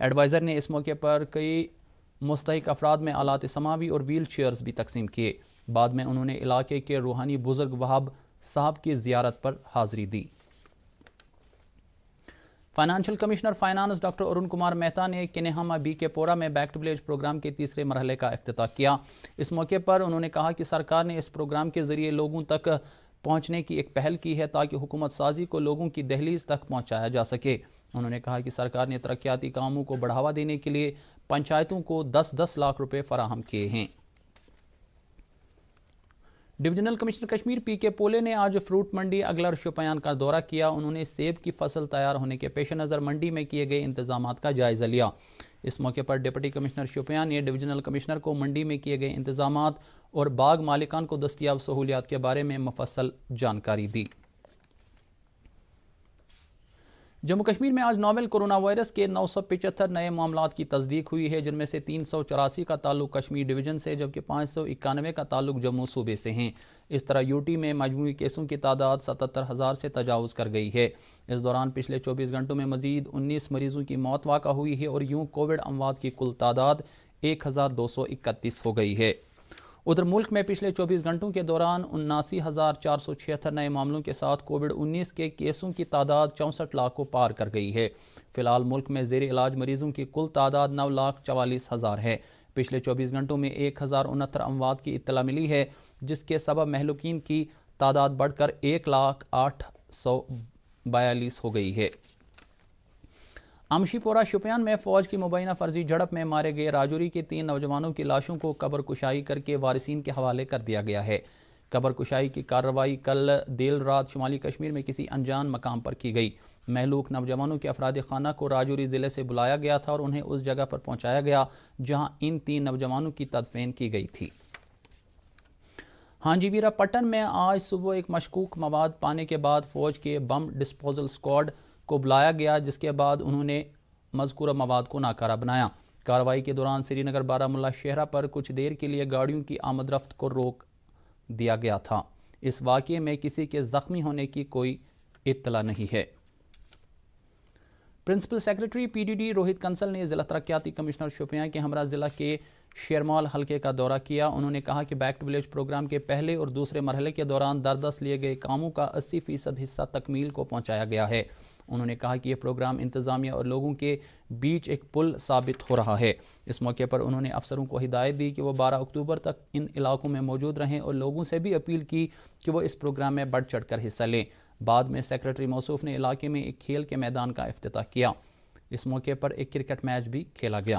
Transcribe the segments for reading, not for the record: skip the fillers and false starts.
Advisor نے اس موقع پر کئی مستحق افراد میں آلات سماوی اور ویل چیئرز بھی تقسیم کیے۔ بعد میں انہوں نے علاقے کے روحانی بزرگ وہاب صاحب کی زیارت پر حاضری دی۔ Financial commissioner finance doctor Arun Kumar Mehta نے کنہاما بی کے پورا میں بیک ٹو ولیج پروگرام کے تیسرے مرحلے کا افتتاح کیا۔ اس موقع پر انہوں نے کہا کہ سرکار نے اس پروگرام کے ذریعے لوگوں تک پہنچنے کی ایک پہل کی ہے تاکہ حکومت سازی کو لوگوں کی دہلیز تک پہنچایا جا سکے۔ انہوں نے کہا کہ سرکار نے ترقیاتی کاموں کو بڑھاوا دینے کے لیے پنچایتوں کو 10-10 لاکھ روپے فراہم کیے ہیں۔ ڈویژنل کمشنر کشمیر پی کے پولے نے آج فروٹ منڈی اگلر شوپیان کا دورہ کیا۔ انہوں نے سیب کی فصل تیار ہونے کے پیش نظر منڈی میں کیے گئے انتظامات کا جائزہ لیا۔ اس موقع پر ڈپٹی کمشنر شوپیان نے ڈویژنل کمشنر کو منڈی میں کیے گئے انتظامات اور باغ مالکان کو دستیاب سہولیات کے بارے میں مفصل جانکاری دی۔ جموں کشمیر میں آج نوویل کورونا وائرس کے 975 نئے معاملات کی تصدیق ہوئی ہے، جن میں سے 384 کا تعلق کشمیر ڈویژن سے جبکہ 591 کا تعلق جموں صوبے سے ہیں۔ اس طرح یوٹی میں مجموعی کیسوں کی تعداد 77,000 سے تجاوز کر گئی ہے۔ اس دوران پچھلے 24 گھنٹوں میں مزید 19 مریضوں کی موت واقع ہوئی ہے اور یوں کووڈ اموات کی کل تعداد 1231 ہو گئی ہے۔ ادھر ملک میں پچھلے 24 گھنٹوں کے دوران 79,476 نئے معاملوں کے ساتھ کووڈ-19 کے کیسوں کی تعداد 64 لاکھ کو پار کر گئی ہے۔ فی الحال ملک میں زیر علاج مریضوں کی کل تعداد 9,44,000 ہے۔ پچھلے 24 گھنٹوں میں 1,069 اموات کی اطلاع ملی ہے، جس کے سبب مہلوکین کی تعداد بڑھ کر 1,08,42 ہو گئی ہے۔ امشی پورہ شوپیان میں فوج کی مبینہ فرضی جھڑپ میں مارے گئے راجوری کے 3 نوجوانوں کی لاشوں کو قبر کشائی کر کے وارثین کے حوالے کر دیا گیا ہے۔ قبر کشائی کی کارروائی کل دیر رات شمالی کشمیر میں کسی انجان مقام پر کی گئی۔ مہلوک نوجوانوں کے افراد خانہ کو راجوری ضلع سے بلایا گیا تھا اور انہیں اس جگہ پر پہنچایا گیا جہاں ان 3 نوجوانوں کی تدفین کی گئی تھی۔ ہانجی ویرا پٹن میں آج صبح ایک مشکوک مواد پانے کے بعد فوج کے بم ڈسپوزل اسکواڈ کو بلایا گیا، جس کے بعد انہوں نے مذکورہ مواد کو ناکارہ بنایا۔ کارروائی کے دوران سری نگر بارہمولہ شہرہ پر کچھ دیر کے لیے گاڑیوں کی آمد رفت کو روک دیا گیا تھا۔ اس واقعے میں کسی کے زخمی ہونے کی کوئی اطلاع نہیں ہے۔ Principal secretary P D D Rohit Kansal نے ضلع ترقیاتی کمشنر شوپیان کے ہمراہ ضلع کے شیرمال حلقے کا دورہ کیا۔ انہوں نے کہا کہ بیک ٹو ولیج پروگرام کے پہلے اور دوسرے مرحلے کے دوران دردست لیے گئے کاموں کا 80% حصہ تکمیل کو پہنچایا گیا ہے۔ انہوں نے کہا کہ یہ پروگرام انتظامیہ اور لوگوں کے بیچ ایک پل ثابت ہو رہا ہے۔ اس موقع پر انہوں نے افسروں کو ہدایت دی کہ وہ 12 اکتوبر تک ان علاقوں میں موجود رہیں اور لوگوں سے بھی اپیل کی کہ وہ اس پروگرام میں بڑھ چڑھ کر حصہ لیں۔ بعد میں سیکرٹری موصوف نے علاقے میں ایک کھیل کے میدان کا افتتاح کیا۔ اس موقع پر ایک کرکٹ میچ بھی کھیلا گیا۔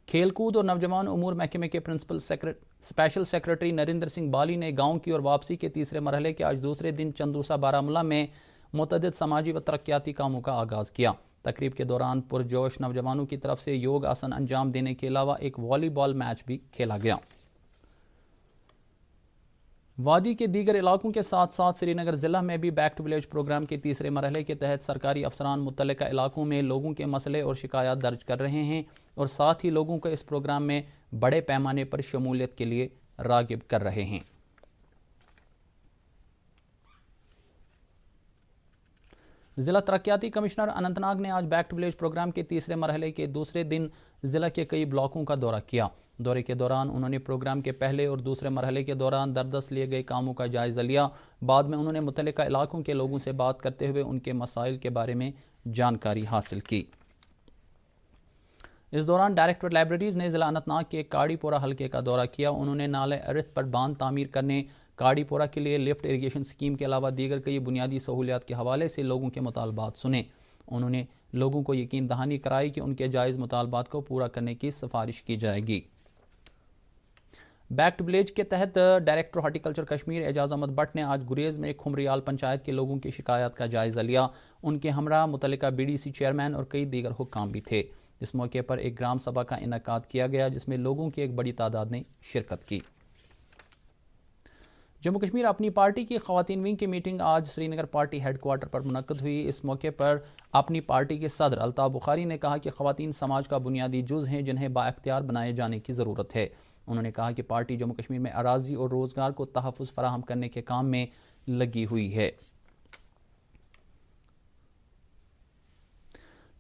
کھیل کود اور نوجوان امور محکمے کے principal special secretary Narendra Singh Bali نے گاؤں کی اور واپسی کے تیسرے مرحلے کے آج دوسرے دن چندوسا بارہمولہ میں متعدد سماجی و ترقیاتی کاموں کا آغاز کیا۔ تقریب کے دوران پرجوش نوجوانوں کی طرف سے یوگ آسن انجام دینے کے علاوہ ایک والی بال میچ بھی کھیلا گیا۔ وادی کے دیگر علاقوں کے ساتھ ساتھ سری نگر ضلع میں بھی بیک ٹو ولیج پروگرام کے تیسرے مرحلے کے تحت سرکاری افسران متعلقہ علاقوں میں لوگوں کے مسئلے اور شکایات درج کر رہے ہیں اور ساتھ ہی لوگوں کو اس پروگرام میں بڑے پیمانے پر شمولیت کے لیے راغب کر رہے ہیں۔ ضلع ترقیاتی کمشنر اننت ناگ نے آج بیک ٹو ولیج پروگرام کے تیسرے مرحلے کے دوسرے دن ضلع کے کئی بلاکوں کا دورہ کیا۔ دورے کے دوران انہوں نے پروگرام کے پہلے اور دوسرے مرحلے کے دوران دردست لیے گئے کاموں کا جائزہ لیا۔ بعد میں انہوں نے متعلقہ علاقوں کے لوگوں سے بات کرتے ہوئے ان کے مسائل کے بارے میں جانکاری حاصل کی۔ اس دوران ڈائریکٹر لائبریریز نے ضلع اننت ناگ کے کاڑی پورہ حلقے کا دورہ کیا۔ انہوں نے نالے ارتھ پر باندھ تعمیر کرنے، کاڑی پورہ کے لیے لفٹ اریگیشن سکیم کے علاوہ دیگر کئی بنیادی سہولیات کے حوالے سے لوگوں کے مطالبات سنے۔ انہوں نے لوگوں کو یقین دہانی کرائی کہ ان کے جائز مطالبات کو پورا کرنے کی سفارش کی جائے گی۔ بیک ٹو ولیج کے تحت ڈائریکٹر ہارٹیکلچر کشمیر اعجاز احمد بٹ نے آج گریز میں کھمریال پنچایت کے لوگوں کی شکایات کا جائزہ لیا۔ ان کے ہمراہ متعلقہ بی ڈی سی چیئرمین اور کئی دیگر حکام بھی تھے۔ اس موقع پر ایک گرام سبھا کا انعقاد کیا گیا جس میں لوگوں کی ایک بڑی تعداد نے شرکت کی۔ جموں کشمیر اپنی پارٹی کی خواتین ونگ کی میٹنگ آج سری نگر پارٹی ہیڈ کوارٹر پر منعقد ہوئی۔ اس موقع پر اپنی پارٹی کے صدر الطاف بخاری نے کہا کہ خواتین سماج کا بنیادی جز ہیں جنہیں بااختیار بنائے جانے کی ضرورت ہے۔ انہوں نے کہا کہ پارٹی جموں کشمیر میں اراضی اور روزگار کو تحفظ فراہم کرنے کے کام میں لگی ہوئی ہے۔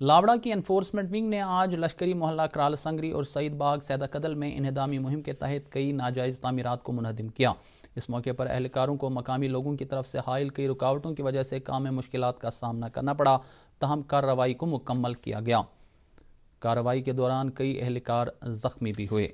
لاوڑا کی انفورسمنٹ ونگ نے آج لشکری محلہ کرال سنگری اور سعید باغ سیدہ قدل میں انہدامی مہم کے تحت کئی ناجائز تعمیرات کو منہدم کیا۔ اس موقع پر اہلکاروں کو مقامی لوگوں کی طرف سے حائل کئی رکاوٹوں کی وجہ سے کام میں مشکلات کا سامنا کرنا پڑا، تاہم کارروائی کو مکمل کیا گیا۔ کارروائی کے دوران کئی اہلکار زخمی بھی ہوئے۔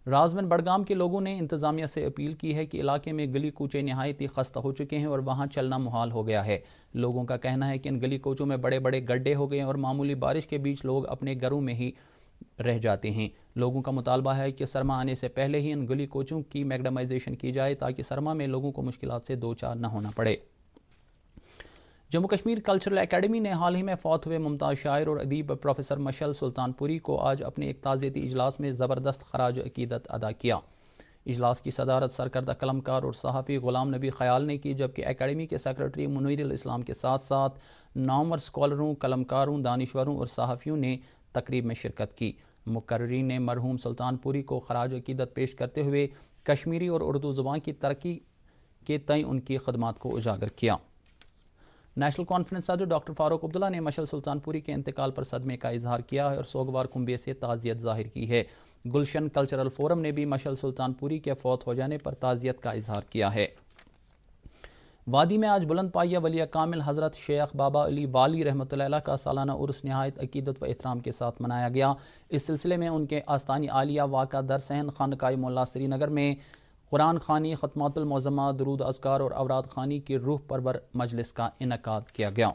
رازمن بڑگام کے لوگوں نے انتظامیہ سے اپیل کی ہے کہ علاقے میں گلی کوچے نہایت ہی خستہ ہو چکے ہیں اور وہاں چلنا محال ہو گیا ہے۔ لوگوں کا کہنا ہے کہ ان گلی کوچوں میں بڑے بڑے گڈھے ہو گئے ہیں اور معمولی بارش کے بیچ لوگ اپنے گھروں میں ہی رہ جاتے ہیں۔ لوگوں کا مطالبہ ہے کہ سرما آنے سے پہلے ہی ان گلی کوچوں کی میگڈمائزیشن کی جائے تاکہ سرما میں لوگوں کو مشکلات سے دوچار نہ ہونا پڑے۔ جموں کشمیر کلچرل اکیڈمی نے حال ہی میں فوت ہوئے ممتاز شاعر اور ادیب پروفیسر مشعل سلطان پوری کو آج اپنے ایک تعزیتی اجلاس میں زبردست خراج عقیدت ادا کیا۔ اجلاس کی صدارت سرکردہ قلمکار اور صحافی غلام نبی خیال نے کی، جبکہ اکیڈمی کے سیکرٹری منیر الاسلام کے ساتھ ساتھ نامور اسکالروں، قلمکاروں، دانشوروں اور صحافیوں نے تقریب میں شرکت کی۔ مقررین نے مرحوم سلطان پوری کو خراج عقیدت پیش کرتے ہوئے کشمیری اور اردو زبان کی ترقی کے تئیں ان کی خدمات کو اجاگر کیا۔ نیشنل کانفرنس صدر ڈاکٹر فاروق عبداللہ نے مشعل سلطان پوری کے انتقال پر صدمے کا اظہار کیا ہے اور سوگوار کنبے سے تعزیت ظاہر کی ہے۔ گلشن کلچرل فورم نے بھی مشعل سلطان پوری کے فوت ہو جانے پر تعزیت کا اظہار کیا ہے۔ وادی میں آج بلند پائیہ ولی کامل حضرت شیخ بابا علی والی رحمۃ اللہ علیہ کا سالانہ عرس نہایت عقیدت و احترام کے ساتھ منایا گیا۔ اس سلسلے میں ان کے آستانی عالیہ واقع درسہن خانقاہ مولا سری نگر میں قرآن خوانی، ختمات المعظمہ، درود اذکار اور اوراد خوانی کی روح پرور مجلس کا انعقاد کیا گیا۔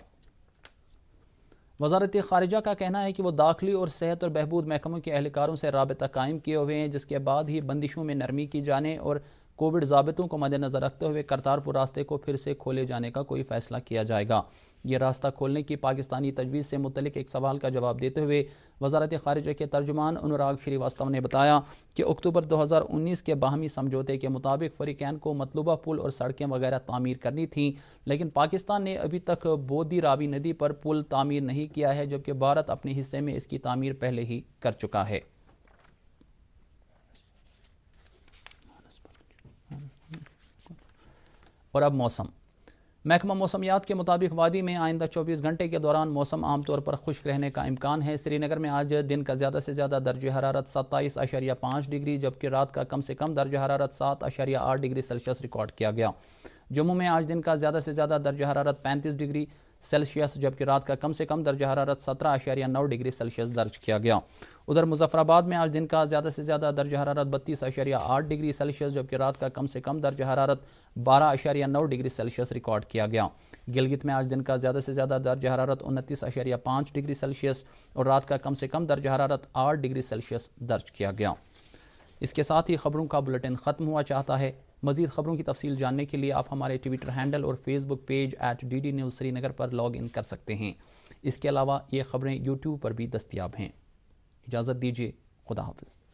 وزارت خارجہ کا کہنا ہے کہ وہ داخلی اور صحت اور بہبود محکموں کے اہلکاروں سے رابطہ قائم کیے ہوئے ہیں، جس کے بعد ہی بندشوں میں نرمی کی جانے اور کووڈ ضابطوں کو مد نظر رکھتے ہوئے کرتارپور راستے کو پھر سے کھولے جانے کا کوئی فیصلہ کیا جائے گا۔ یہ راستہ کھولنے کی پاکستانی تجویز سے متعلق ایک سوال کا جواب دیتے ہوئے وزارت خارجہ کے ترجمان انوراگ شریواستو نے بتایا کہ اکتوبر 2019 کے باہمی سمجھوتے کے مطابق فریقین کو مطلوبہ پل اور سڑکیں وغیرہ تعمیر کرنی تھیں، لیکن پاکستان نے ابھی تک بودی راوی ندی پر پل تعمیر نہیں کیا ہے، جبکہ بھارت اپنے حصے میں اس کی تعمیر پہلے ہی کر چکا ہے۔ اور اب موسم۔ محکمہ موسمیات کے مطابق وادی میں آئندہ 24 گھنٹے کے دوران موسم عام طور پر خشک رہنے کا امکان ہے۔ سری نگر میں آج دن کا زیادہ سے زیادہ درجہ حرارت 27.5 ڈگری جبکہ رات کا کم سے کم درجہ حرارت 7.8 ڈگری سیلسیس ریکارڈ کیا گیا۔ جموں میں آج دن کا زیادہ سے زیادہ درجہ حرارت 35 ڈگری سیلسیس جبکہ رات کا کم سے کم درجہ حرارت 17.9 ڈگری سیلسیس درج کیا گیا۔ ادھر مظفر آباد میں آج دن کا زیادہ سے زیادہ درجہ حرارت 32.8 ڈگری سیلسیس جبکہ رات کا کم سے کم درجہ حرارت 12.9 ڈگری سیلسیس ریکارڈ کیا گیا۔ گلگت میں آج دن کا زیادہ سے زیادہ درجہ حرارت 29.5 ڈگری سیلسیس اور رات کا کم سے کم درجہ حرارت 8 ڈگری سیلسیس درج کیا گیا۔ اس کے ساتھ ہی خبروں کا بلیٹن ختم ہوا چاہتا ہے۔ مزید خبروں کی تفصیل جاننے کے لیے آپ ہمارے ٹویٹر ہینڈل اور Facebook page @DD News Srinagar پر لاگ ان کر سکتے ہیں۔ اس کے علاوہ یہ خبریں یوٹیوب پر بھی دستیاب ہیں۔ اجازت دیجیے، خدا حافظ۔